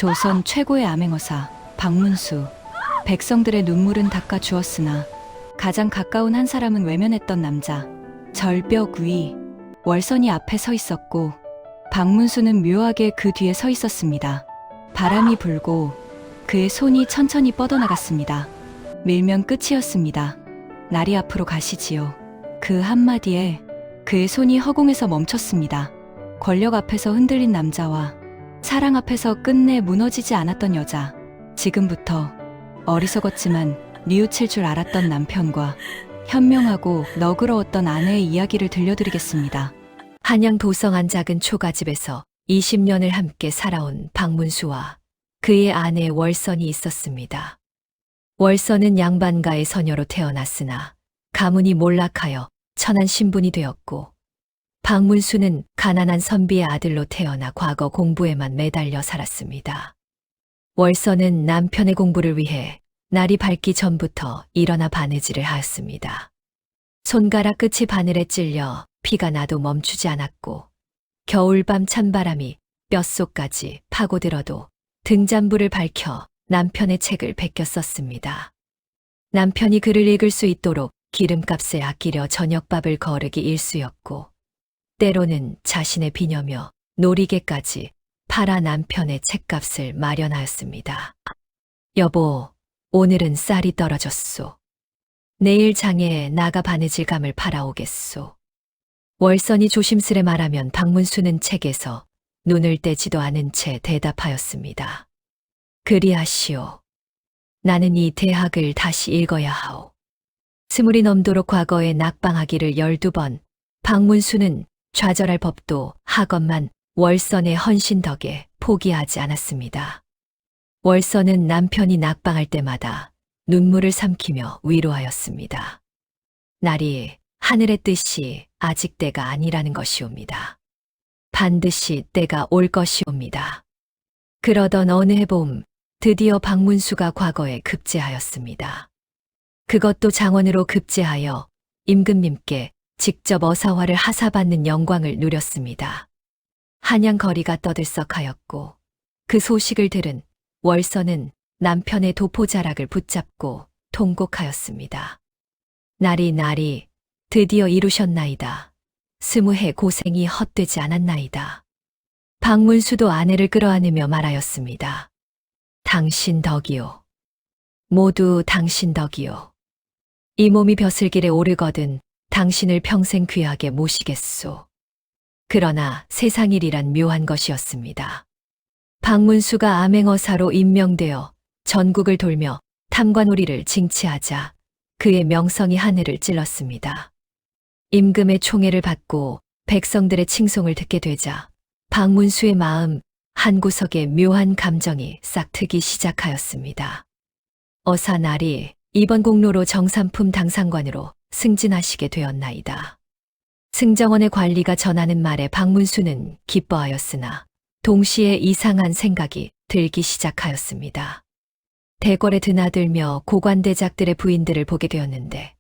조선 최고의 암행어사 박문수. 백성들의 눈물은 닦아 주었으나 가장 가까운 한 사람은 외면했던 남자. 절벽 위 월선이 앞에 서 있었고 박문수는 묘하게 그 뒤에 서 있었습니다. 바람이 불고 그의 손이 천천히 뻗어나갔습니다. 밀면 끝이었습니다. 날이 앞으로 가시지요. 그 한마디에 그의 손이 허공에서 멈췄습니다. 권력 앞에서 흔들린 남자와 사랑 앞에서 끝내 무너지지 않았던 여자. 지금부터 어리석었지만 뉘우칠 줄 알았던 남편과 현명하고 너그러웠던 아내의 이야기를 들려드리겠습니다. 한양 도성한 작은 초가집에서 20년을 함께 살아온 박문수와 그의 아내 월선이 있었습니다. 월선은 양반가의 서녀로 태어났으나 가문이 몰락하여 천한 신분이 되었고, 박문수는 가난한 선비의 아들로 태어나 과거 공부에만 매달려 살았습니다. 월선은 남편의 공부를 위해 날이 밝기 전부터 일어나 바느질을 하였습니다. 손가락 끝이 바늘에 찔려 피가 나도 멈추지 않았고, 겨울밤 찬바람이 뼛속까지 파고들어도 등잔불을 밝혀 남편의 책을 베껴 썼습니다. 남편이 글을 읽을 수 있도록 기름값을 아끼려 저녁밥을 거르기 일쑤였고, 때로는 자신의 비녀며 놀이개까지 팔아 남편의 책값을 마련하였습니다. 여보, 오늘은 쌀이 떨어졌소. 내일 장에 나가 바느질감을 팔아오겠소. 월선이 조심스레 말하면 박문수는 책에서 눈을 떼지도 않은 채 대답하였습니다. 그리하시오. 나는 이 대학을 다시 읽어야 하오. 스물이 넘도록 과거에 낙방하기를 12번, 박문수는 좌절할 법도 하건만 월선의 헌신 덕에 포기하지 않았습니다. 월선은 남편이 낙방할 때마다 눈물을 삼키며 위로하였습니다. 날이 하늘의 뜻이 아직 때가 아니라는 것이옵니다. 반드시 때가 올 것이옵니다. 그러던 어느 해봄, 드디어 박문수가 과거에 급제하였습니다. 그것도 장원으로 급제하여 임금님께 직접 어사화를 하사받는 영광을 누렸습니다. 한양 거리가 떠들썩하였고, 그 소식을 들은 월선은 남편의 도포자락을 붙잡고 통곡하였습니다. 나리, 드디어 이루셨나이다. 20해 고생이 헛되지 않았나이다. 박문수도 아내를 끌어안으며 말하였습니다. 당신 덕이요. 모두 당신 덕이요. 이 몸이 벼슬길에 오르거든 당신을 평생 귀하게 모시겠소. 그러나 세상일이란 묘한 것이었습니다. 박문수가 암행어사로 임명되어 전국을 돌며 탐관오리를 징치하자 그의 명성이 하늘을 찔렀습니다. 임금의 총애를 받고 백성들의 칭송을 듣게 되자 박문수의 마음 한구석에 묘한 감정이 싹트기 시작하였습니다. 어사 날이 이번 공로로 정삼품 당상관으로 승진하시게 되었나이다. 승정원의 관리가 전하는 말에 박문수는 기뻐하였으나 동시에 이상한 생각이 들기 시작하였습니다. 대궐에 드나들며 고관대작들의 부인들을 보게 되었는데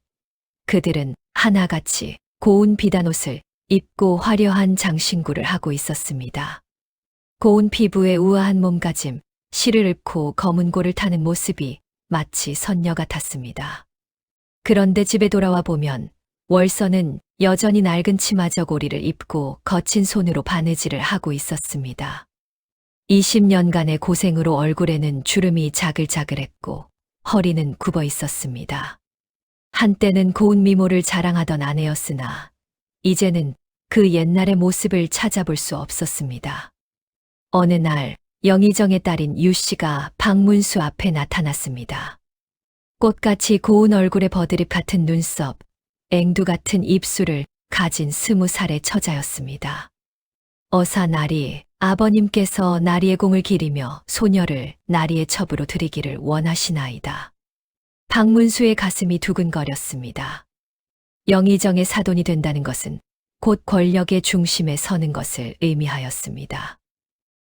그들은 하나같이 고운 비단옷을 입고 화려한 장신구를 하고 있었습니다. 고운 피부에 우아한 몸가짐, 실을 읊고 검은 고를 타는 모습이 마치 선녀 같았습니다. 그런데 집에 돌아와 보면 월선은 여전히 낡은 치마 저고리를 입고 거친 손으로 바느질을 하고 있었습니다. 20년간의 고생으로 얼굴에는 주름이 자글자글했고 허리는 굽어 있었습니다. 한때는 고운 미모를 자랑하던 아내였으나 이제는 그 옛날의 모습을 찾아볼 수 없었습니다. 어느 날 영의정의 딸인 유씨가 박문수 앞에 나타났습니다. 꽃같이 고운 얼굴에 버드립 같은 눈썹, 앵두 같은 입술을 가진 20살의 처자였습니다. 어사 나리, 아버님께서 나리의 공을 기리며 소녀를 나리의 첩으로 드리기를 원하시나이다. 박문수의 가슴이 두근거렸습니다. 영의정의 사돈이 된다는 것은 곧 권력의 중심에 서는 것을 의미하였습니다.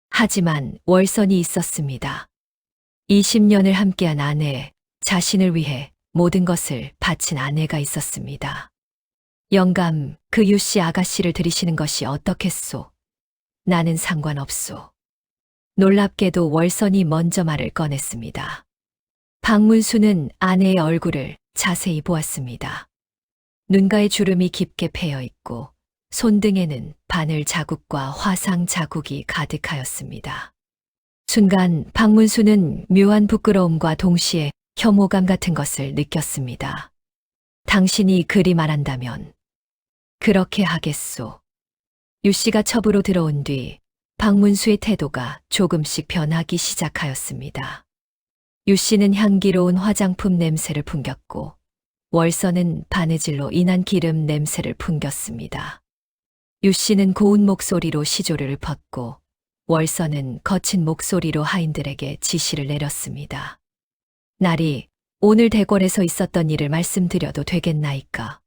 하지만 월선이 있었습니다. 20년을 함께한 아내, 자신을 위해 모든 것을 바친 아내가 있었습니다. 영감, 그 유씨 아가씨를 들이시는 것이 어떻겠소? 나는 상관없소. 놀랍게도 월선이 먼저 말을 꺼냈습니다. 박문수는 아내의 얼굴을 자세히 보았습니다. 눈가에 주름이 깊게 패여 있고 손등에는 바늘 자국과 화상 자국이 가득하였습니다. 순간 박문수는 묘한 부끄러움과 동시에 혐오감 같은 것을 느꼈습니다. 당신이 그리 말한다면 그렇게 하겠소. 유 씨가 첩으로 들어온 뒤 박문수의 태도가 조금씩 변하기 시작하였습니다. 유 씨는 향기로운 화장품 냄새를 풍겼고 월선은 바느질로 인한 기름 냄새를 풍겼습니다. 유 씨는 고운 목소리로 시조를 읊었고 월선은 거친 목소리로 하인들에게 지시를 내렸습니다. 날이 오늘 대궐에서 있었던 일을 말씀드려도 되겠나이까?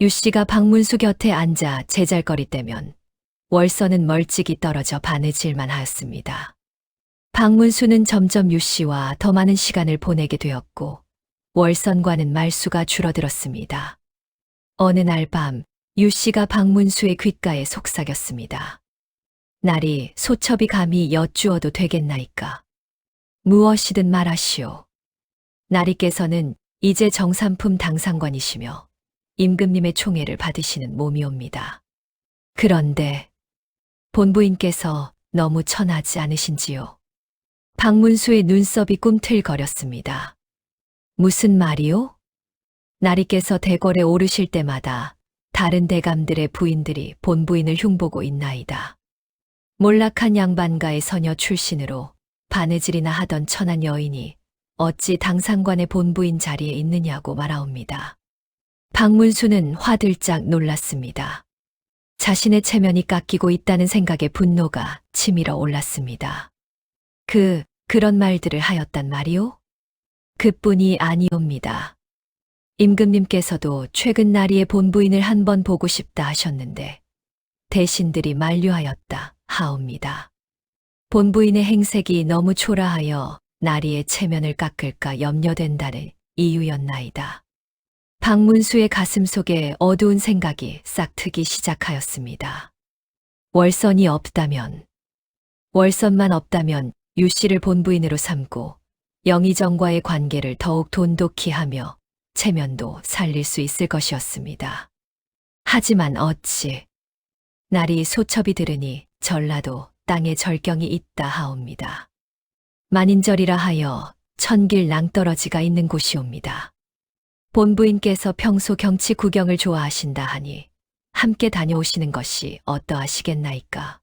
유 씨가 박문수 곁에 앉아 제잘거리때면 월선은 멀찍이 떨어져 바느질만 하였습니다. 박문수는 점점 유 씨와 더 많은 시간을 보내게 되었고 월선과는 말수가 줄어들었습니다. 어느 날 밤 유 씨가 박문수의 귓가에 속삭였습니다. 날이 소첩이 감히 여쭈어도 되겠나이까? 무엇이든 말하시오. 나리께서는 이제 정삼품 당상관이시며 임금님의 총애를 받으시는 몸이옵니다. 그런데 본부인께서 너무 천하지 않으신지요? 박문수의 눈썹이 꿈틀거렸습니다. 무슨 말이요? 나리께서 대궐에 오르실 때마다 다른 대감들의 부인들이 본부인을 흉보고 있나이다. 몰락한 양반가의 서녀 출신으로 바느질이나 하던 천한 여인이 어찌 당상관의 본부인 자리에 있느냐고 말하옵니다. 박문수는 화들짝 놀랐습니다. 자신의 체면이 깎이고 있다는 생각에 분노가 치밀어 올랐습니다. 그런 말들을 하였단 말이오? 그뿐이 아니옵니다. 임금님께서도 최근 나리의 본부인을 한번 보고 싶다 하셨는데 대신들이 만류하였다 하옵니다. 본부인의 행색이 너무 초라하여 나리의 체면을 깎을까 염려된다는 이유였나이다. 박문수의 가슴 속에 어두운 생각이 싹트기 시작하였습니다. 월선만 없다면 유 씨를 본부인으로 삼고 영의정과의 관계를 더욱 돈독히 하며 체면도 살릴 수 있을 것이었습니다. 하지만 어찌 날이 소첩이 들으니 전라도 땅에 절경이 있다 하옵니다. 만인절이라 하여 천길 낭떠러지가 있는 곳이옵니다. 본부인께서 평소 경치 구경을 좋아하신다 하니 함께 다녀오시는 것이 어떠하시겠나이까?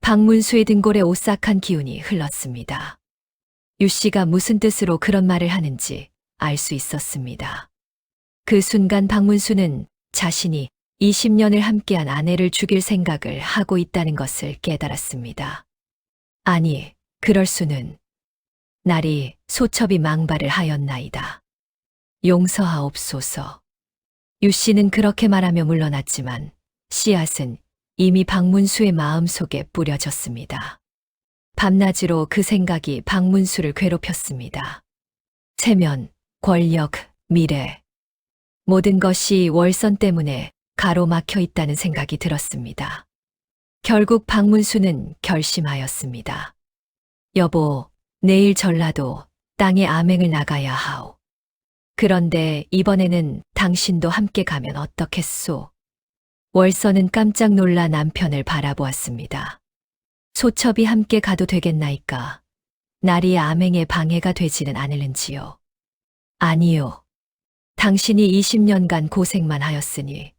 박문수의 등골에 오싹한 기운이 흘렀습니다. 유 씨가 무슨 뜻으로 그런 말을 하는지 알 수 있었습니다. 그 순간 박문수는 자신이 20년을 함께한 아내를 죽일 생각을 하고 있다는 것을 깨달았습니다. 아니, 그럴 수는. 날이 소첩이 망발을 하였나이다. 용서하옵소서. 유 씨는 그렇게 말하며 물러났지만 씨앗은 이미 박문수의 마음속에 뿌려졌습니다. 밤낮으로 그 생각이 박문수를 괴롭혔습니다. 체면, 권력, 미래. 모든 것이 월선 때문에 가로막혀 있다는 생각이 들었습니다. 결국 박문수는 결심하였습니다. 여보, 내일 전라도 땅에 암행을 나가야 하오. 그런데 이번에는 당신도 함께 가면 어떻겠소? 월선은 깜짝 놀라 남편을 바라보았습니다. 소첩이 함께 가도 되겠나이까? 나리의 암행에 방해가 되지는 않을는지요? 아니요. 당신이 20년간 고생만 하였으니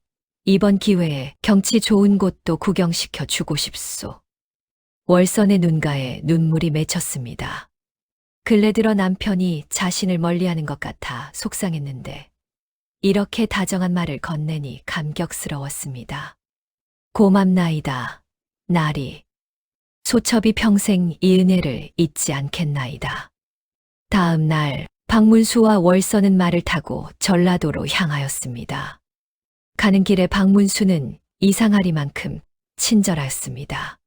이번 기회에 경치 좋은 곳도 구경시켜 주고 싶소. 월선의 눈가에 눈물이 맺혔습니다. 근래 들어 남편이 자신을 멀리하는 것 같아 속상했는데 이렇게 다정한 말을 건네니 감격스러웠습니다. 고맙나이다, 나리. 소첩이 평생 이 은혜를 잊지 않겠나이다. 다음 날 박문수와 월선은 말을 타고 전라도로 향하였습니다. 가는 길에 박문수는 이상하리만큼 친절하였습니다.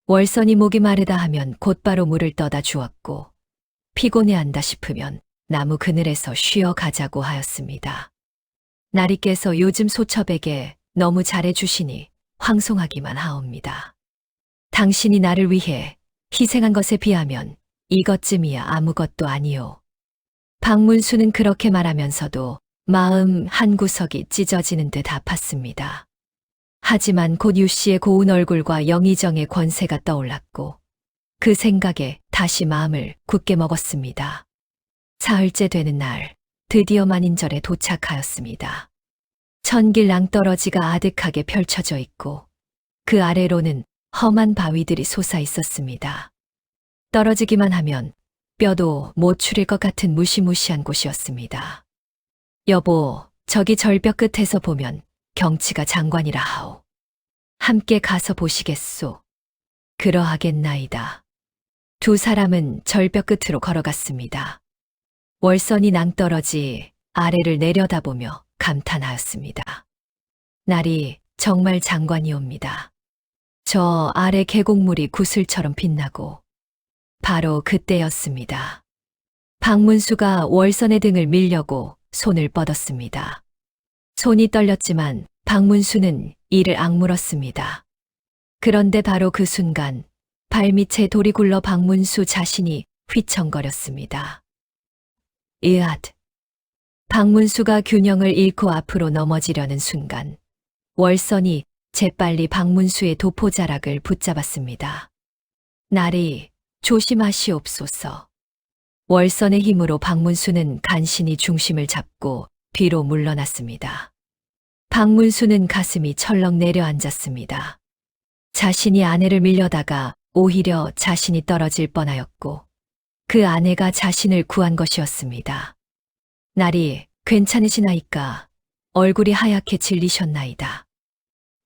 월선이 목이 마르다 하면 곧바로 물을 떠다 주었고 피곤해한다 싶으면 나무 그늘에서 쉬어 가자고 하였습니다. 나리께서 요즘 소첩에게 너무 잘해주시니 황송하기만 하옵니다. 당신이 나를 위해 희생한 것에 비하면 이것쯤이야 아무것도 아니요. 박문수는 그렇게 말하면서도 마음 한구석이 찢어지는 듯 아팠습니다. 하지만 곧 유씨의 고운 얼굴과 영의정의 권세가 떠올랐고 그 생각에 다시 마음을 굳게 먹었습니다. 사흘째 되는 날 드디어 만인절에 도착하였습니다. 천길 낭떠러지가 아득하게 펼쳐져 있고 그 아래로는 험한 바위들이 솟아 있었습니다. 떨어지기만 하면 뼈도 못 추릴 것 같은 무시무시한 곳이었습니다. 여보, 저기 절벽 끝에서 보면 경치가 장관이라 하오. 함께 가서 보시겠소. 그러하겠나이다. 두 사람은 절벽 끝으로 걸어갔습니다. 월선이 낭떠러지 아래를 내려다보며 감탄하였습니다. 날이 정말 장관이옵니다. 저 아래 계곡물이 구슬처럼 빛나고 바로 그때였습니다. 박문수가 월선의 등을 밀려고 손을 뻗었습니다. 손이 떨렸지만 박문수는 이를 악물었습니다. 그런데 바로 그 순간 발밑에 돌이 굴러 박문수 자신이 휘청거렸습니다. 으앗! 박문수가 균형을 잃고 앞으로 넘어지려는 순간 월선이 재빨리 박문수의 도포자락을 붙잡았습니다. 나리, 조심하시옵소서. 월선의 힘으로 박문수는 간신히 중심을 잡고 뒤로 물러났습니다. 박문수는 가슴이 철렁 내려앉았습니다. 자신이 아내를 밀려다가 오히려 자신이 떨어질 뻔하였고 그 아내가 자신을 구한 것이었습니다. 날이 괜찮으시나이까? 얼굴이 하얗게 질리셨나이다.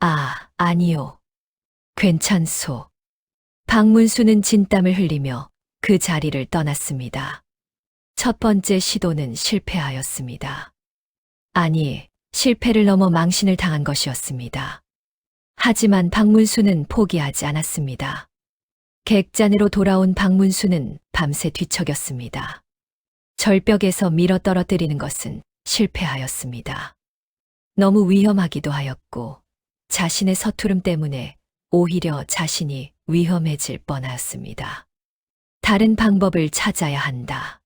아, 아니요. 괜찮소. 박문수는 진땀을 흘리며 그 자리를 떠났습니다. 첫 번째 시도는 실패하였습니다. 아니, 실패를 넘어 망신을 당한 것이었습니다. 하지만 박문수는 포기하지 않았습니다. 객잔으로 돌아온 박문수는 밤새 뒤척였습니다. 절벽에서 밀어 떨어뜨리는 것은 실패하였습니다. 너무 위험하기도 하였고 자신의 서투름 때문에 오히려 자신이 위험해질 뻔하였습니다. 다른 방법을 찾아야 한다.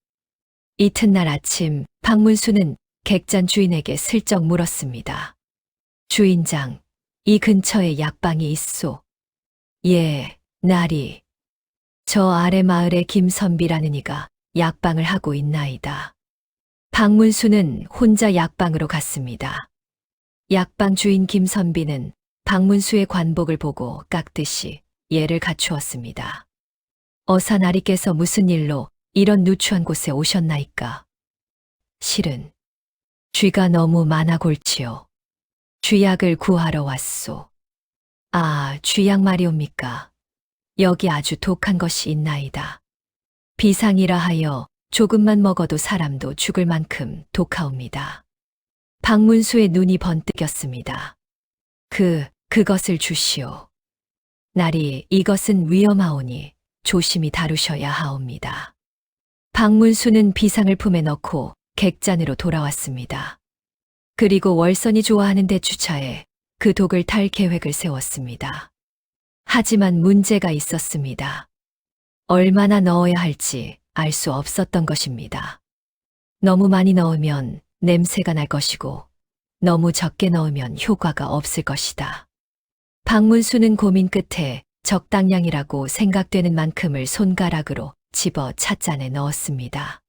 이튿날 아침 박문수는 객잔 주인에게 슬쩍 물었습니다. 주인장, 이 근처에 약방이 있소. 예, 나리. 저 아래 마을에 김선비라는 이가 약방을 하고 있나이다. 박문수는 혼자 약방으로 갔습니다. 약방 주인 김선비는 박문수의 관복을 보고 깎듯이 예를 갖추었습니다. 어사 나리께서 무슨 일로 이런 누추한 곳에 오셨나이까? 실은 쥐가 너무 많아 골치요. 쥐약을 구하러 왔소. 아, 쥐약 말이옵니까? 여기 아주 독한 것이 있나이다. 비상이라 하여 조금만 먹어도 사람도 죽을 만큼 독하옵니다. 박문수의 눈이 번뜩였습니다. 그것을 주시오. 날이 이것은 위험하오니 조심히 다루셔야 하옵니다. 박문수는 비상을 품에 넣고 객잔으로 돌아왔습니다. 그리고 월선이 좋아하는 대추차에 그 독을 탈 계획을 세웠습니다. 하지만 문제가 있었습니다. 얼마나 넣어야 할지 알 수 없었던 것입니다. 너무 많이 넣으면 냄새가 날 것이고 너무 적게 넣으면 효과가 없을 것이다. 박문수는 고민 끝에 적당량이라고 생각되는 만큼을 손가락으로 집어 찻잔에 넣었습니다.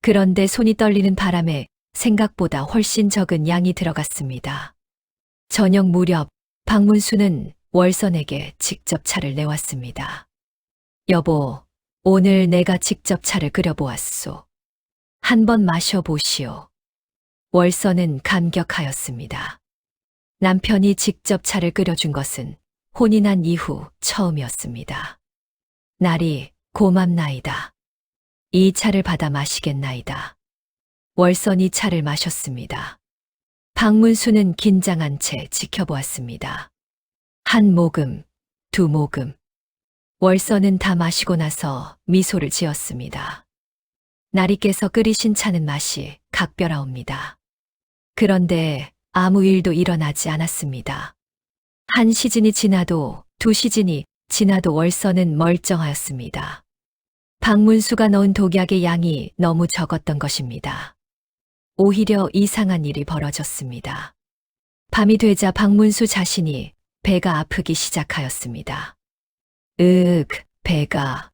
그런데 손이 떨리는 바람에 생각보다 훨씬 적은 양이 들어갔습니다. 저녁 무렵 박문수는 월선에게 직접 차를 내왔습니다. 여보, 오늘 내가 직접 차를 끓여보았소. 한번 마셔보시오. 월선은 감격하였습니다. 남편이 직접 차를 끓여준 것은 혼이 난 이후 처음이었습니다. 날이 고맙나이다. 이 차를 받아 마시겠나이다. 월선이 차를 마셨습니다. 박문수는 긴장한 채 지켜보았습니다. 한 모금, 두 모금. 월선은 다 마시고 나서 미소를 지었습니다. 나리께서 끓이신 차는 맛이 각별하옵니다. 그런데 아무 일도 일어나지 않았습니다. 한 시즌이 지나도 두 시즌이 지나도 월서는 멀쩡하였습니다. 박문수가 넣은 독약의 양이 너무 적었던 것입니다. 오히려 이상한 일이 벌어졌습니다. 밤이 되자 박문수 자신이 배가 아프기 시작하였습니다. 배가.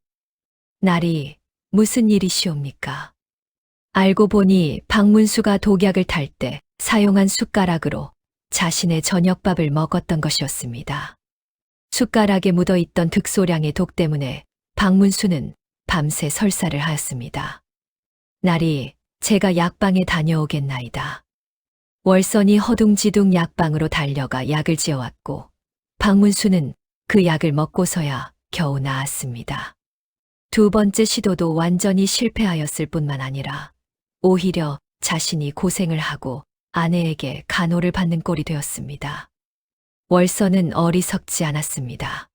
날이 무슨 일이시옵니까? 알고 보니 박문수가 독약을 탈 때 사용한 숟가락으로 자신의 저녁밥을 먹었던 것이었습니다. 숟가락에 묻어있던 득소량의 독 때문에 박문수는 밤새 설사를 하였습니다. 날이 제가 약방에 다녀오겠나이다. 월선이 허둥지둥 약방으로 달려가 약을 지어왔고 박문수는 그 약을 먹고서야 겨우 나았습니다. 두 번째 시도도 완전히 실패하였을 뿐만 아니라 오히려 자신이 고생을 하고 아내에게 간호를 받는 꼴이 되었습니다. 월선은 어리석지 않았습니다.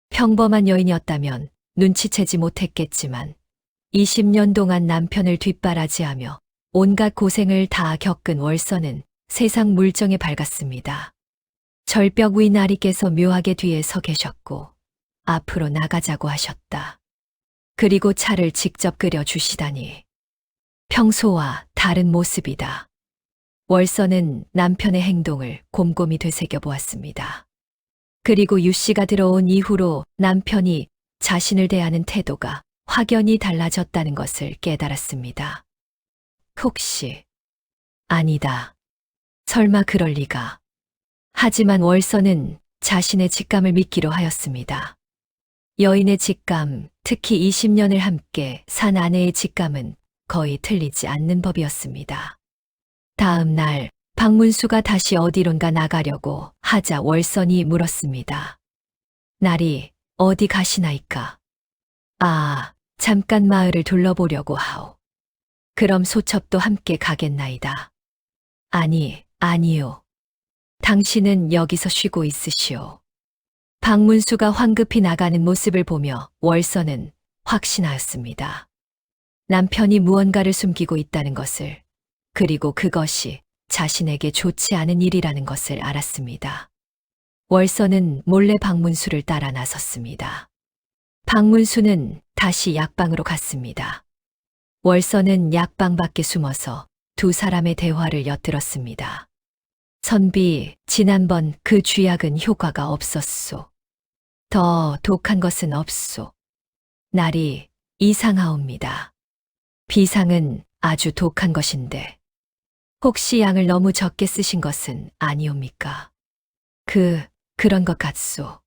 평범한 여인이었다면 눈치채지 못했겠지만 20년 동안 남편을 뒷바라지하며 온갖 고생을 다 겪은 월선은 세상 물정에 밝았습니다. 절벽 위 나리께서 묘하게 뒤에 서 계셨고 앞으로 나가자고 하셨다. 그리고 차를 직접 끓여주시다니. 평소와 다른 모습이다. 월선은 남편의 행동을 곰곰이 되새겨 보았습니다. 그리고 유 씨가 들어온 이후로 남편이 자신을 대하는 태도가 확연히 달라졌다는 것을 깨달았습니다. 혹시, 아니다. 설마 그럴 리가. 하지만 월선은 자신의 직감을 믿기로 하였습니다. 여인의 직감, 특히 20년을 함께 산 아내의 직감은 거의 틀리지 않는 법이었습니다. 다음 날 박문수가 다시 어디론가 나가려고 하자 월선이 물었습니다. 날이 어디 가시나이까? 잠깐 마을을 둘러보려고 하오. 그럼 소첩도 함께 가겠나이다. 아니요. 당신은 여기서 쉬고 있으시오. 박문수가 황급히 나가는 모습을 보며 월선은 확신하였습니다. 남편이 무언가를 숨기고 있다는 것을, 그리고 그것이 자신에게 좋지 않은 일이라는 것을 알았습니다. 월선은 몰래 박문수를 따라 나섰습니다. 박문수는 다시 약방으로 갔습니다. 월선은 약방 밖에 숨어서 두 사람의 대화를 엿들었습니다. 선비, 지난번 그 쥐약은 효과가 없었소. 더 독한 것은 없소. 날이 이상하옵니다. 비상은 아주 독한 것인데 혹시 양을 너무 적게 쓰신 것은 아니옵니까? 그런 것 같소.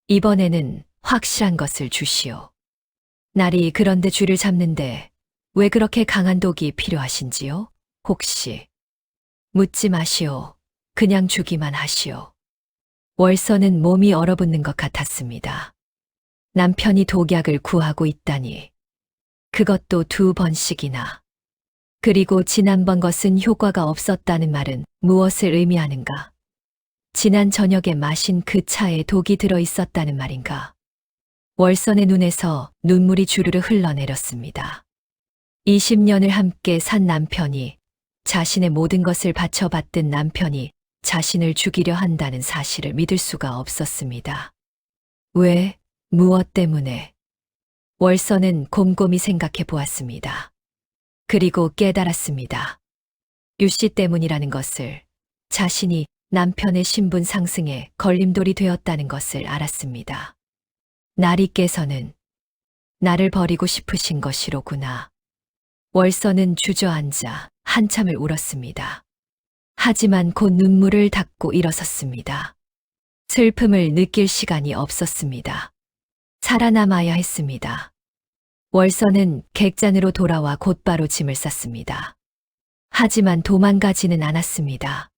이번에는 확실한 것을 주시오. 날이 그런데 쥐를 잡는데 왜 그렇게 강한 독이 필요하신지요? 혹시. 묻지 마시오. 그냥 주기만 하시오. 월선은 몸이 얼어붙는 것 같았습니다. 남편이 독약을 구하고 있다니. 그것도 2번씩이나. 그리고 지난번 것은 효과가 없었다는 말은 무엇을 의미하는가? 지난 저녁에 마신 그 차에 독이 들어 있었다는 말인가? 월선의 눈에서 눈물이 주르르 흘러내렸습니다. 20년을 함께 산 남편이, 자신의 모든 것을 바쳐받던 남편이 자신을 죽이려 한다는 사실을 믿을 수가 없었습니다. 왜? 무엇 때문에? 월선은 곰곰이 생각해 보았습니다. 그리고 깨달았습니다. 유씨 때문이라는 것을, 자신이 남편의 신분 상승에 걸림돌이 되었다는 것을 알았습니다. 나리께서는 나를 버리고 싶으신 것이로구나. 월선은 주저앉아 한참을 울었습니다. 하지만 곧 눈물을 닦고 일어섰습니다. 슬픔을 느낄 시간이 없었습니다. 살아남아야 했습니다. 월선은 객잔으로 돌아와 곧바로 짐을 쌌습니다. 하지만 도망가지는 않았습니다.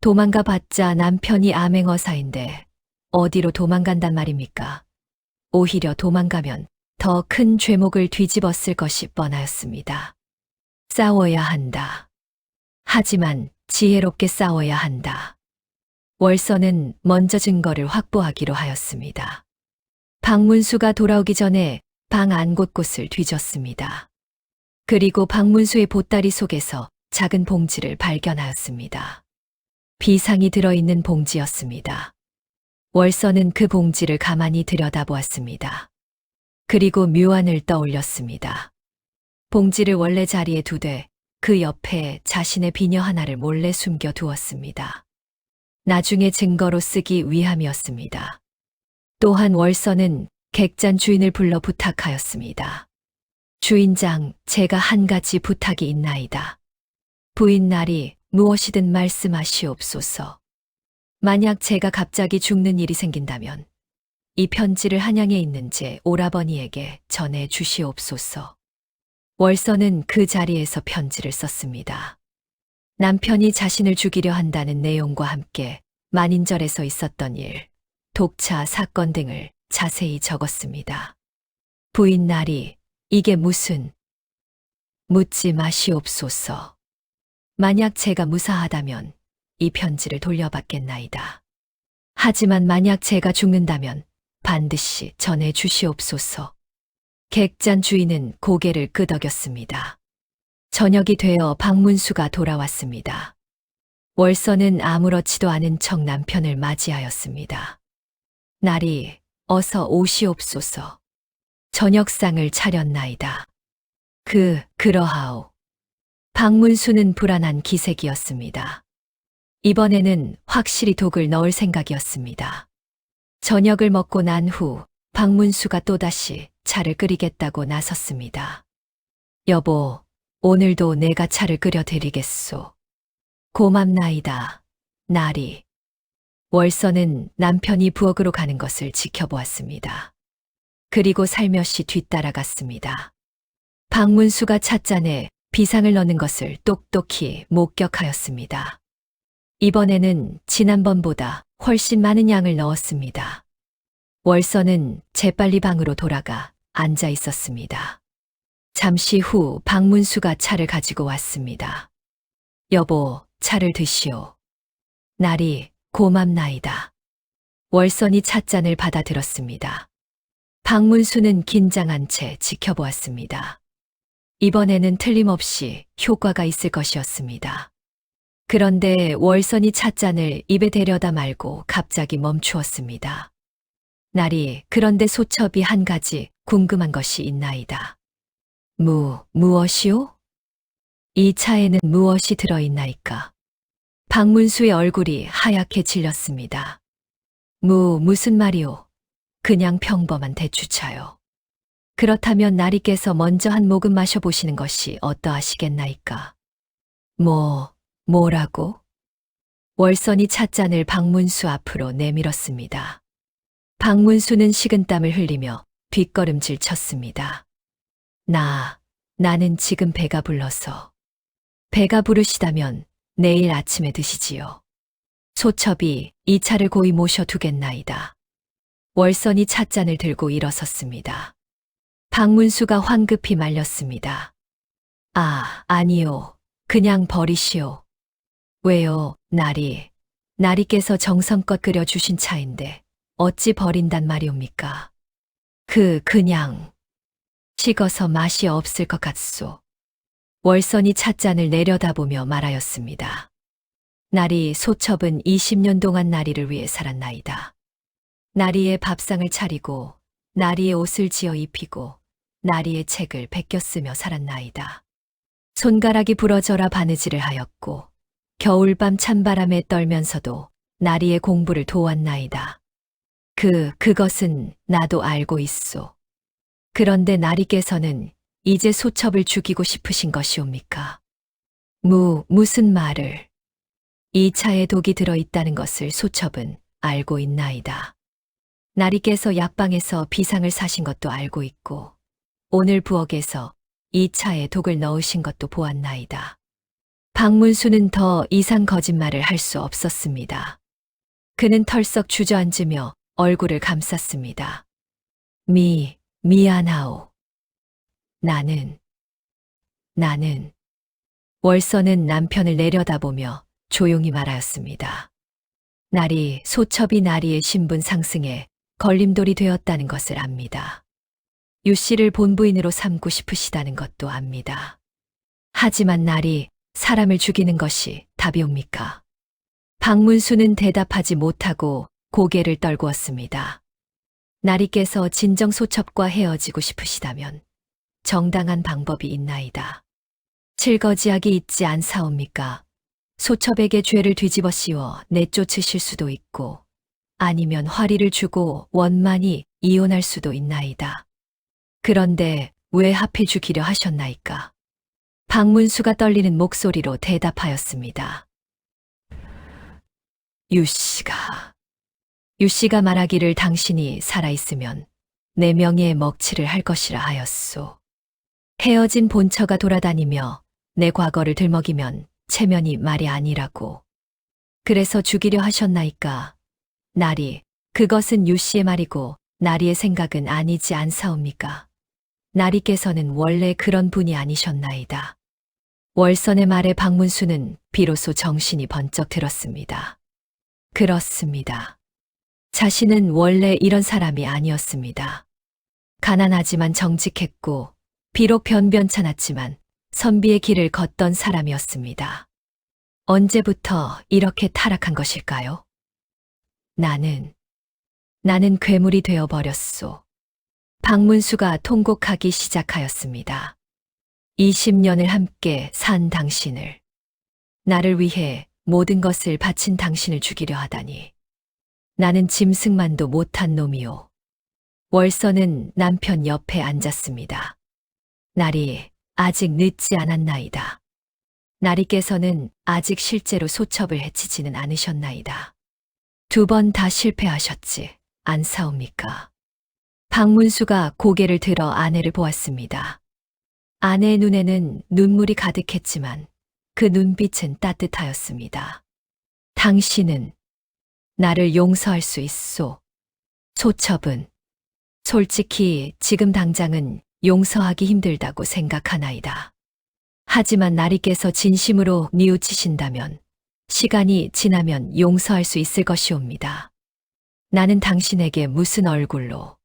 도망가 봤자 남편이 암행어사인데 어디로 도망간단 말입니까? 오히려 도망가면 더 큰 죄목을 뒤집었을 것이 뻔하였습니다. 싸워야 한다. 하지만 지혜롭게 싸워야 한다. 월선은 먼저 증거를 확보하기로 하였습니다. 박문수가 돌아오기 전에 방 안 곳곳을 뒤졌습니다. 그리고 박문수의 보따리 속에서 작은 봉지를 발견하였습니다. 비상이 들어있는 봉지였습니다. 월서는 그 봉지를 가만히 들여다보았습니다. 그리고 묘안을 떠올렸습니다. 봉지를 원래 자리에 두되 그 옆에 자신의 비녀 하나를 몰래 숨겨 두었습니다. 나중에 증거로 쓰기 위함이었습니다. 또한 월서는 객잔 주인을 불러 부탁하였습니다. 주인장, 제가 한 가지 부탁이 있나이다. 부인 날이 무엇이든 말씀하시옵소서. 만약 제가 갑자기 죽는 일이 생긴다면 이 편지를 한양에 있는 제 오라버니에게 전해 주시옵소서. 월서는 그 자리에서 편지를 썼습니다. 남편이 자신을 죽이려 한다는 내용과 함께 만인절에서 있었던 일, 독차 사건 등을 자세히 적었습니다. 부인 날이 이게 무슨 묻지 마시옵소서. 만약 제가 무사하다면 이 편지를 돌려받겠나이다. 하지만 만약 제가 죽는다면 반드시 전해 주시옵소서. 객잔 주인은 고개를 끄덕였습니다. 저녁이 되어 박문수가 돌아왔습니다. 월서는 아무렇지도 않은 척 남편을 맞이하였습니다. 날이 어서 오시옵소서. 저녁상을 차렸나이다. 그러하오. 박문수는 불안한 기색이었습니다. 이번에는 확실히 독을 넣을 생각이었습니다. 저녁을 먹고 난 후 박문수가 또다시 차를 끓이겠다고 나섰습니다. 여보, 오늘도 내가 차를 끓여드리겠소. 고맙나이다, 날이. 월서는 남편이 부엌으로 가는 것을 지켜보았습니다. 그리고 살며시 뒤따라갔습니다. 박문수가 찻잔에 비상을 넣는 것을 똑똑히 목격하였습니다. 이번에는 지난번보다 훨씬 많은 양을 넣었습니다. 월서는 재빨리 방으로 돌아가 앉아 있었습니다. 잠시 후 박문수가 차를 가지고 왔습니다. 여보, 차를 드시오. 날이 고맙나이다. 월선이 찻잔을 받아들었습니다. 박문수는 긴장한 채 지켜보았습니다. 이번에는 틀림없이 효과가 있을 것이었습니다. 그런데 월선이 찻잔을 입에 대려다 말고 갑자기 멈추었습니다. 날이 그런데 소첩이 한 가지 궁금한 것이 있나이다. 무엇이오? 이 차에는 무엇이 들어있나이까? 박문수의 얼굴이 하얗게 질렸습니다. 무슨 말이오? 그냥 평범한 대추차요. 그렇다면 나리께서 먼저 한 모금 마셔보시는 것이 어떠하시겠나이까? 뭐라고? 월선이 찻잔을 박문수 앞으로 내밀었습니다. 박문수는 식은땀을 흘리며 뒷걸음질 쳤습니다. 나는 지금 배가 불러서. 배가 부르시다면 내일 아침에 드시지요. 소첩이 이 차를 고이 모셔두겠나이다. 월선이 찻잔을 들고 일어섰습니다. 박문수가 황급히 말렸습니다. 아니요. 그냥 버리시오. 왜요, 나리께서 정성껏 끓여주신 차인데 어찌 버린단 말이옵니까? 그냥 식어서 맛이 없을 것 같소. 월선이 찻잔을 내려다보며 말하였습니다. 나리 소첩은 20년 동안 나리를 위해 살았나이다. 나리의 밥상을 차리고 나리의 옷을 지어 입히고 나리의 책을 베껴 쓰며 살았나이다. 손가락이 부러져라 바느질을 하였고 겨울밤 찬바람에 떨면서도 나리의 공부를 도왔나이다. 그것은 나도 알고 있소. 그런데 나리께서는 이제 소첩을 죽이고 싶으신 것이옵니까? 무슨 말을? 이 차에 독이 들어있다는 것을 소첩은 알고 있나이다. 나리께서 약방에서 비상을 사신 것도 알고 있고 오늘 부엌에서 이 차에 독을 넣으신 것도 보았나이다. 박문수는 더 이상 거짓말을 할 수 없었습니다. 그는 털썩 주저앉으며 얼굴을 감쌌습니다. 미안하오. 나는. 월서는 남편을 내려다보며 조용히 말하였습니다. 나리, 소첩이 나리의 신분 상승에 걸림돌이 되었다는 것을 압니다. 유 씨를 본부인으로 삼고 싶으시다는 것도 압니다. 하지만 나리, 사람을 죽이는 것이 답이옵니까? 박문수는 대답하지 못하고 고개를 떨구었습니다. 나리께서 진정소첩과 헤어지고 싶으시다면 정당한 방법이 있나이다. 실거지하기 있지 않사옵니까? 소첩에게 죄를 뒤집어 씌워 내쫓으실 수도 있고 아니면 화리를 주고 원만히 이혼할 수도 있나이다. 그런데 왜 하필 죽이려 하셨나이까? 박문수가 떨리는 목소리로 대답하였습니다. 유씨가 말하기를 당신이 살아있으면 내 명예에 먹칠을 할 것이라 하였소. 헤어진 본처가 돌아다니며 내 과거를 들먹이면 체면이 말이 아니라고. 그래서 죽이려 하셨나이까? 나리, 그것은 유씨의 말이고 나리의 생각은 아니지 않사옵니까? 나리께서는 원래 그런 분이 아니셨나이다. 월선의 말에 박문수는 비로소 정신이 번쩍 들었습니다. 그렇습니다. 자신은 원래 이런 사람이 아니었습니다. 가난하지만 정직했고 비록 변변찮았지만 선비의 길을 걷던 사람이었습니다. 언제부터 이렇게 타락한 것일까요? 나는 괴물이 되어버렸소. 박문수가 통곡하기 시작하였습니다. 20년을 함께 산 당신을, 나를 위해 모든 것을 바친 당신을 죽이려 하다니. 나는 짐승만도 못한 놈이오. 월선은 남편 옆에 앉았습니다. 나리, 아직 늦지 않았나이다. 나리께서는 아직 실제로 소첩을 해치지는 않으셨나이다. 2번 다 실패하셨지 않사옵니까? 박문수가 고개를 들어 아내를 보았습니다. 아내의 눈에는 눈물이 가득했지만 그 눈빛은 따뜻하였습니다. 당신은 나를 용서할 수 있소. 소첩은 솔직히 지금 당장은 용서하기 힘들다고 생각하나이다. 하지만 나리께서 진심으로 뉘우치신다면 시간이 지나면 용서할 수 있을 것이옵니다. 나는 당신에게 무슨 얼굴로.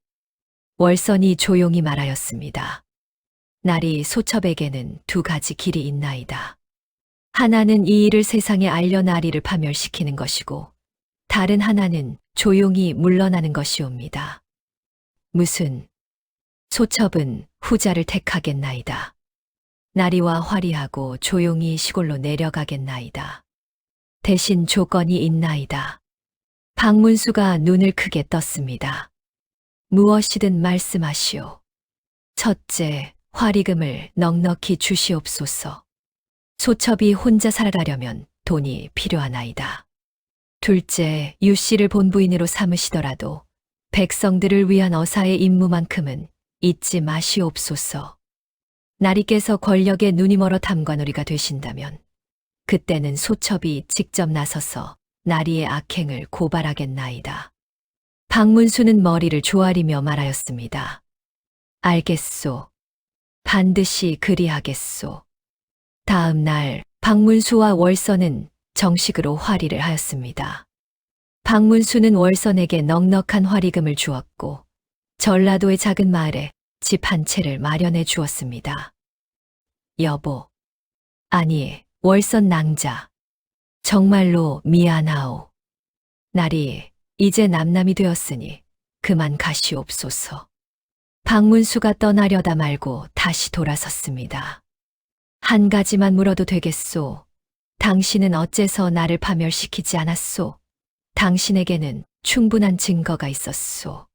월선이 조용히 말하였습니다. 나리, 소첩에게는 2가지 길이 있나이다. 하나는 이 일을 세상에 알려 나리를 파멸시키는 것이고 다른 하나는 조용히 물러나는 것이옵니다. 무슨? 소첩은 후자를 택하겠나이다. 나리와 화리하고 조용히 시골로 내려가겠나이다. 대신 조건이 있나이다. 박문수가 눈을 크게 떴습니다. 무엇이든 말씀하시오. 첫째, 화리금을 넉넉히 주시옵소서. 소첩이 혼자 살아가려면 돈이 필요하나이다. 둘째, 유씨를 본부인으로 삼으시더라도 백성들을 위한 어사의 임무만큼은 잊지 마시옵소서. 나리께서 권력에 눈이 멀어 담관오리가 되신다면 그때는 소첩이 직접 나서서 나리의 악행을 고발하겠나이다. 박문수는 머리를 조아리며 말하였습니다. 알겠소. 반드시 그리하겠소. 다음 날 박문수와 월선은 정식으로 화리를 하였습니다. 박문수는 월선에게 넉넉한 화리금을 주었고 전라도의 작은 마을에 집 한 채를 마련해 주었습니다. 여보, 아니 월선 낭자, 정말로 미안하오. 나리, 이제 남남이 되었으니 그만 가시옵소서. 박문수가 떠나려다 말고 다시 돌아섰습니다. 한 가지만 물어도 되겠소. 당신은 어째서 나를 파멸시키지 않았소? 당신에게는 충분한 증거가 있었소.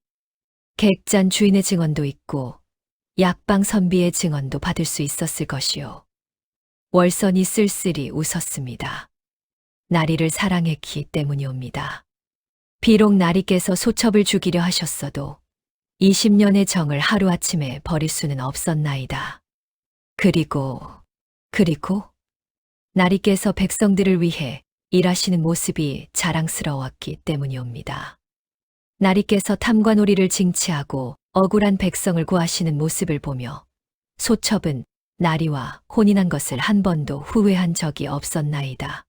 객잔 주인의 증언도 있고 약방 선비의 증언도 받을 수 있었을 것이요. 월선이 쓸쓸히 웃었습니다. 나리를 사랑했기 때문이옵니다. 비록 나리께서 소첩을 죽이려 하셨어도 20년의 정을 하루아침에 버릴 수는 없었나이다. 그리고 나리께서 백성들을 위해 일하시는 모습이 자랑스러웠기 때문이옵니다. 나리께서 탐관오리를 징치하고 억울한 백성을 구하시는 모습을 보며 소첩은 나리와 혼인한 것을 한 번도 후회한 적이 없었나이다.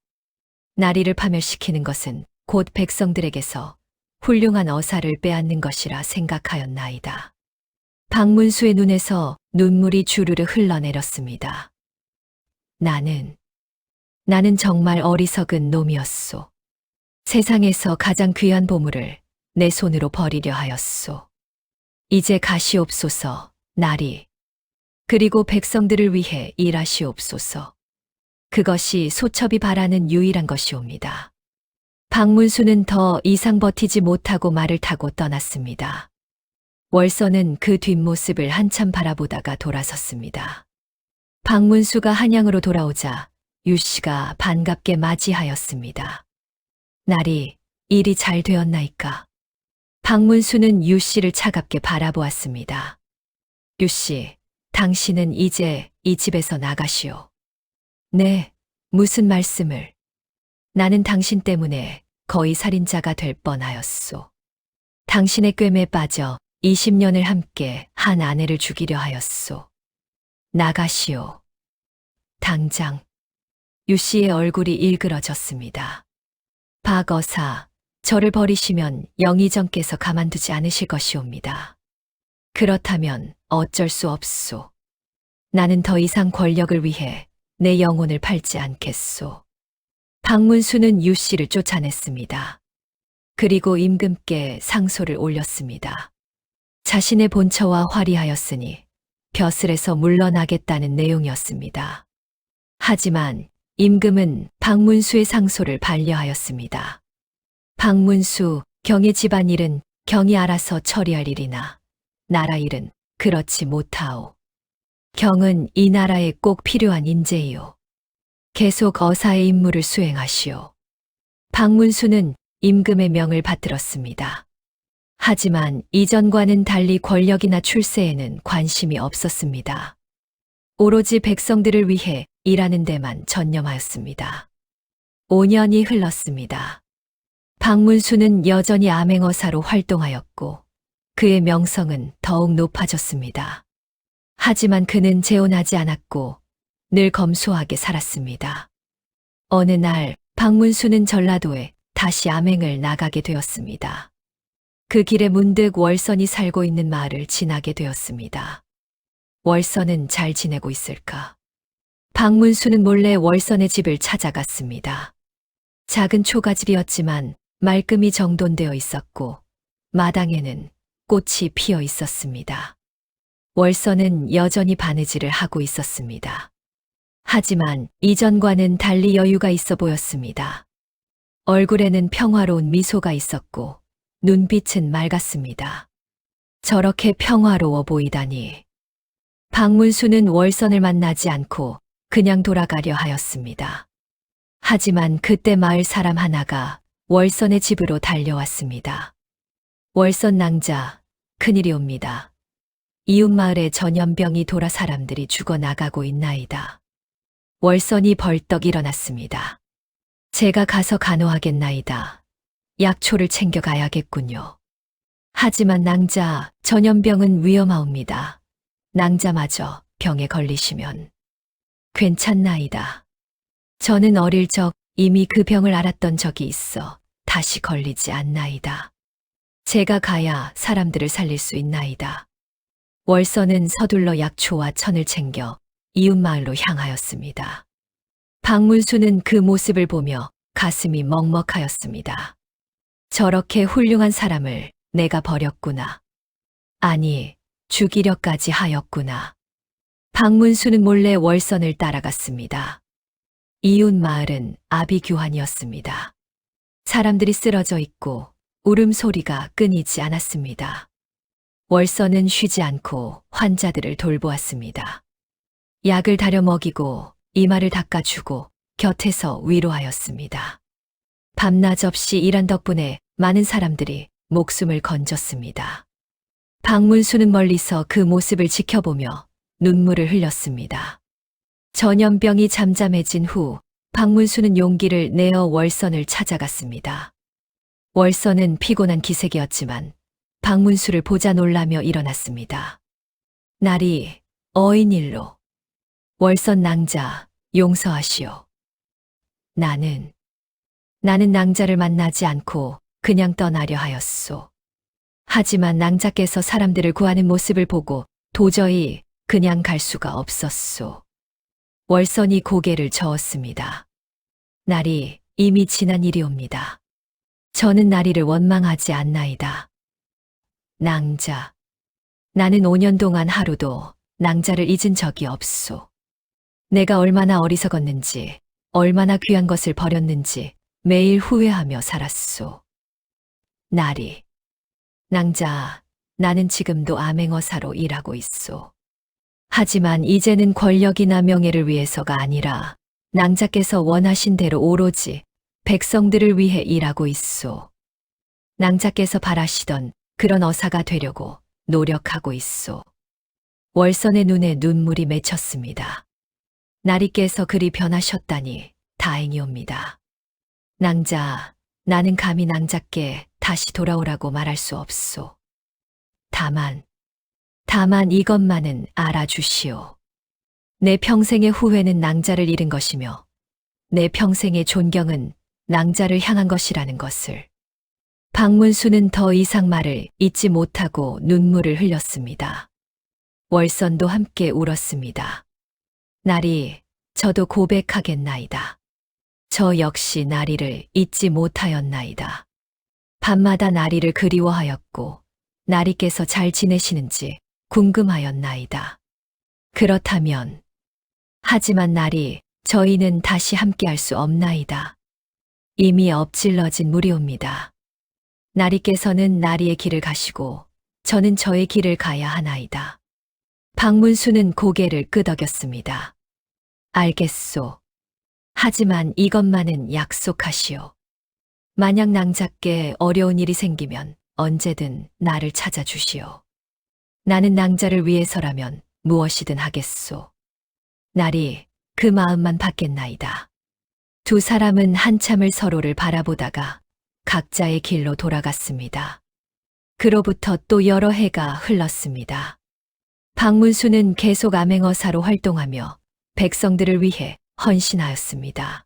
나리를 파멸시키는 것은 곧 백성들에게서 훌륭한 어사를 빼앗는 것이라 생각하였나이다. 박문수의 눈에서 눈물이 주르르 흘러내렸습니다. 나는 정말 어리석은 놈이었소. 세상에서 가장 귀한 보물을 내 손으로 버리려 하였소. 이제 가시옵소서, 나리. 그리고 백성들을 위해 일하시옵소서. 그것이 소첩이 바라는 유일한 것이옵니다. 박문수는 더 이상 버티지 못하고 말을 타고 떠났습니다. 월선은 그 뒷모습을 한참 바라보다가 돌아섰습니다. 박문수가 한양으로 돌아오자 유씨가 반갑게 맞이하였습니다. 나리, 일이 잘 되었나이까? 박문수는 유씨를 차갑게 바라보았습니다. 유씨, 당신은 이제 이 집에서 나가시오. 네, 무슨 말씀을? 나는 당신 때문에 거의 살인자가 될 뻔하였소. 당신의 꿰매에 빠져 20년을 함께 한 아내를 죽이려 하였소. 나가시오. 당장. 유씨의 얼굴이 일그러졌습니다. 박어사, 저를 버리시면 영의정께서 가만두지 않으실 것이옵니다. 그렇다면 어쩔 수 없소. 나는 더 이상 권력을 위해 내 영혼을 팔지 않겠소. 박문수는 유씨를 쫓아냈습니다. 그리고 임금께 상소를 올렸습니다. 자신의 본처와 화리하였으니 벼슬에서 물러나겠다는 내용이었습니다. 하지만 임금은 박문수의 상소를 반려하였습니다. 박문수, 경의 집안일은 경이 알아서 처리할 일이나 나라 일은 그렇지 못하오. 경은 이 나라에 꼭 필요한 인재이오. 계속 어사의 임무를 수행하시오. 박문수는 임금의 명을 받들었습니다. 하지만 이전과는 달리 권력이나 출세에는 관심이 없었습니다. 오로지 백성들을 위해 일하는 데만 전념하였습니다. 5년이 흘렀습니다. 박문수는 여전히 암행어사로 활동하였고 그의 명성은 더욱 높아졌습니다. 하지만 그는 재혼하지 않았고 늘 검소하게 살았습니다. 어느 날 박문수는 전라도에 다시 암행을 나가게 되었습니다. 그 길에 문득 월선이 살고 있는 마을을 지나게 되었습니다. 월선은 잘 지내고 있을까? 박문수는 몰래 월선의 집을 찾아갔습니다. 작은 초가집이었지만 말끔히 정돈되어 있었고 마당에는 꽃이 피어 있었습니다. 월선은 여전히 바느질을 하고 있었습니다. 하지만 이전과는 달리 여유가 있어 보였습니다. 얼굴에는 평화로운 미소가 있었고 눈빛은 맑았습니다. 저렇게 평화로워 보이다니. 박문수는 월선을 만나지 않고 그냥 돌아가려 하였습니다. 하지만 그때 마을 사람 하나가 월선의 집으로 달려왔습니다. 월선 낭자, 큰일이옵니다. 이웃 마을에 전염병이 돌아 사람들이 죽어나가고 있나이다. 월선이 벌떡 일어났습니다. 제가 가서 간호하겠나이다. 약초를 챙겨가야겠군요. 하지만 낭자, 전염병은 위험하옵니다. 낭자마저 병에 걸리시면 괜찮나이다. 저는 어릴 적 이미 그 병을 앓았던 적이 있어 다시 걸리지 않나이다. 제가 가야 사람들을 살릴 수 있나이다. 월선은 서둘러 약초와 천을 챙겨 이웃 마을로 향하였습니다. 박문수는 그 모습을 보며 가슴이 먹먹하였습니다. 저렇게 훌륭한 사람을 내가 버렸구나. 아니, 죽이려까지 하였구나. 박문수는 몰래 월선을 따라갔습니다. 이웃 마을은 아비규환이었습니다. 사람들이 쓰러져 있고 울음소리가 끊이지 않았습니다. 월선은 쉬지 않고 환자들을 돌보았습니다. 약을 다려 먹이고 이마를 닦아주고 곁에서 위로하였습니다. 밤낮 없이 일한 덕분에 많은 사람들이 목숨을 건졌습니다. 박문수는 멀리서 그 모습을 지켜보며 눈물을 흘렸습니다. 전염병이 잠잠해진 후 박문수는 용기를 내어 월선을 찾아갔습니다. 월선은 피곤한 기색이었지만 박문수를 보자 놀라며 일어났습니다. 날이 어인일로. 월선 낭자, 용서하시오. 나는 낭자를 만나지 않고 그냥 떠나려 하였소. 하지만 낭자께서 사람들을 구하는 모습을 보고 도저히 그냥 갈 수가 없었소. 월선이 고개를 저었습니다. 날이 이미 지난 일이옵니다. 저는 나리를 원망하지 않나이다. 낭자. 나는 5년 동안 하루도 낭자를 잊은 적이 없소. 내가 얼마나 어리석었는지, 얼마나 귀한 것을 버렸는지 매일 후회하며 살았소. 나리. 낭자, 나는 지금도 암행어사로 일하고 있소. 하지만 이제는 권력이나 명예를 위해서가 아니라 낭자께서 원하신 대로 오로지 백성들을 위해 일하고 있소. 낭자께서 바라시던 그런 어사가 되려고 노력하고 있소. 월선의 눈에 눈물이 맺혔습니다. 나리께서 그리 변하셨다니 다행이옵니다. 낭자, 나는 감히 낭자께 다시 돌아오라고 말할 수 없소. 다만 이것만은 알아주시오. 내 평생의 후회는 낭자를 잃은 것이며 내 평생의 존경은 낭자를 향한 것이라는 것을. 박문수는 더 이상 말을 잇지 못하고 눈물을 흘렸습니다. 월선도 함께 울었습니다. 나리, 저도 고백하겠나이다. 저 역시 나리를 잊지 못하였나이다. 밤마다 나리를 그리워하였고 나리께서 잘 지내시는지 궁금하였나이다. 그렇다면, 하지만 나리, 저희는 다시 함께할 수 없나이다. 이미 엎질러진 물이옵니다. 나리께서는 나리의 길을 가시고 저는 저의 길을 가야 하나이다. 박문수는 고개를 끄덕였습니다. 알겠소. 하지만 이것만은 약속하시오. 만약 낭자께 어려운 일이 생기면 언제든 나를 찾아주시오. 나는 낭자를 위해서라면 무엇이든 하겠소. 나리, 그 마음만 받겠나이다. 두 사람은 한참을 서로를 바라보다가 각자의 길로 돌아갔습니다. 그로부터 또 여러 해가 흘렀습니다. 박문수는 계속 암행어사로 활동하며 백성들을 위해 헌신하였습니다.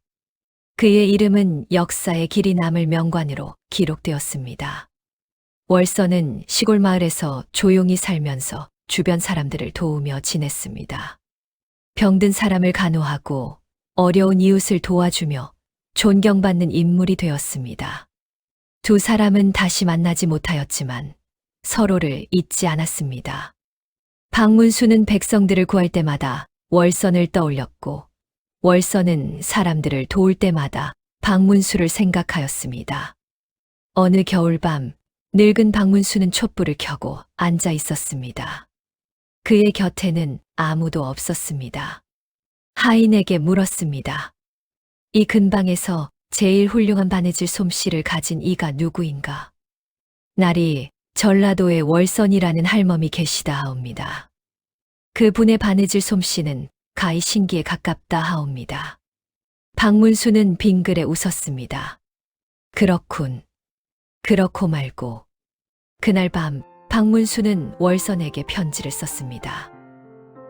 그의 이름은 역사에 길이 남을 명관으로 기록되었습니다. 월선은 시골 마을에서 조용히 살면서 주변 사람들을 도우며 지냈습니다. 병든 사람을 간호하고 어려운 이웃을 도와주며 존경받는 인물이 되었습니다. 두 사람은 다시 만나지 못하였지만 서로를 잊지 않았습니다. 박문수는 백성들을 구할 때마다 월선을 떠올렸고 월선은 사람들을 도울 때마다 박문수를 생각하였습니다. 어느 겨울밤 늙은 박문수는 촛불을 켜고 앉아 있었습니다. 그의 곁에는 아무도 없었습니다. 하인에게 물었습니다. 이 근방에서 제일 훌륭한 바느질 솜씨를 가진 이가 누구인가? 나리, 전라도에 월선이라는 할멈이 계시다 하옵니다. 그분의 바느질 솜씨는 가히 신기에 가깝다 하옵니다. 박문수는 빙그레 웃었습니다. 그렇군. 그렇고 말고. 그날 밤 박문수는 월선에게 편지를 썼습니다.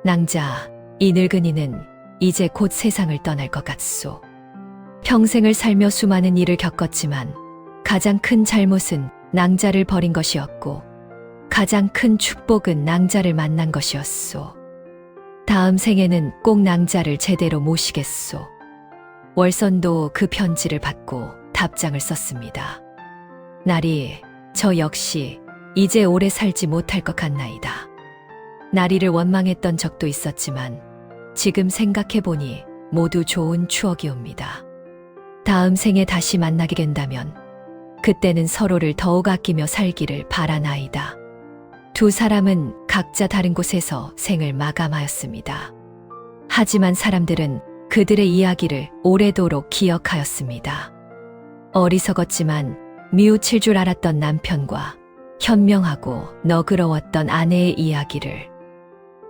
낭자, 이 늙은이는 이제 곧 세상을 떠날 것 같소. 평생을 살며 수많은 일을 겪었지만 가장 큰 잘못은 낭자를 버린 것이었고 가장 큰 축복은 낭자를 만난 것이었소. 다음 생에는 꼭 낭자를 제대로 모시겠소. 월선도 그 편지를 받고 답장을 썼습니다. 나리, 저 역시 이제 오래 살지 못할 것 같나이다. 나리를 원망했던 적도 있었지만 지금 생각해보니 모두 좋은 추억이옵니다. 다음 생에 다시 만나게 된다면 그때는 서로를 더욱 아끼며 살기를 바라나이다. 두 사람은 각자 다른 곳에서 생을 마감하였습니다. 하지만 사람들은 그들의 이야기를 오래도록 기억하였습니다. 어리석었지만 미우칠 줄 알았던 남편과 현명하고 너그러웠던 아내의 이야기를.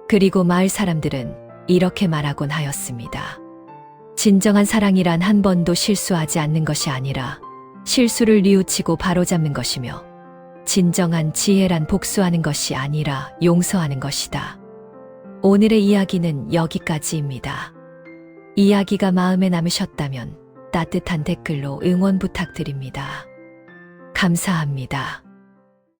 그리고 마을 사람들은 이렇게 말하곤 하였습니다. 진정한 사랑이란 한 번도 실수하지 않는 것이 아니라 실수를 뉘우치고 바로잡는 것이며 진정한 지혜란 복수하는 것이 아니라 용서하는 것이다. 오늘의 이야기는 여기까지입니다. 이야기가 마음에 남으셨다면 따뜻한 댓글로 응원 부탁드립니다. 감사합니다.